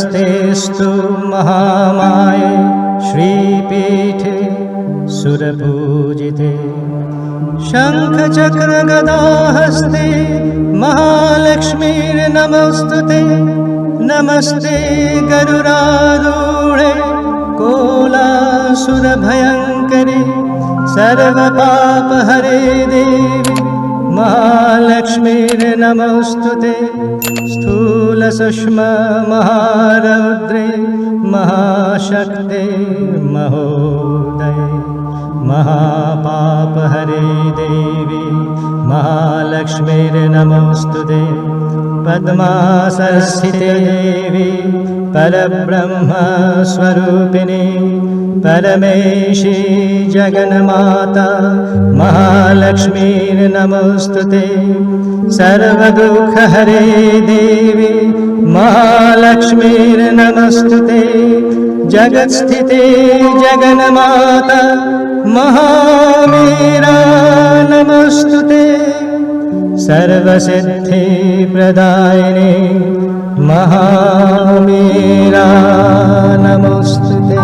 नमस्तेऽस्तु महामाये श्रीपीठे सुरपूजिते शङ्खचक्रगदाहस्ते महालक्ष्मीर्नमोऽस्तुते नमस्ते गरुडारूढे कोलासुरभयङ्करे सर्वपापहरे देवी महालक्ष्मीर्नमोऽस्तुते स्थूलसूक्ष्ममहारौद्रे महाशक्ते महोदये महापापहरे देवी महालक्ष्मीर्नमोऽस्तुते पद्मासनस्थिते देवी परब्रह्मस्वरूपिणी परमेशी जगन्माता महालक्ष्मीर्नमोऽस्तुते सर्वदुःखहरे देवी महालक्ष्मीर्नमोऽस्तुते जगत्स्थिते जगन्माता महामीरा नमोऽस्तुते सर्वसिद्धिप्रदायिनी महामीरा नमोऽस्तुते।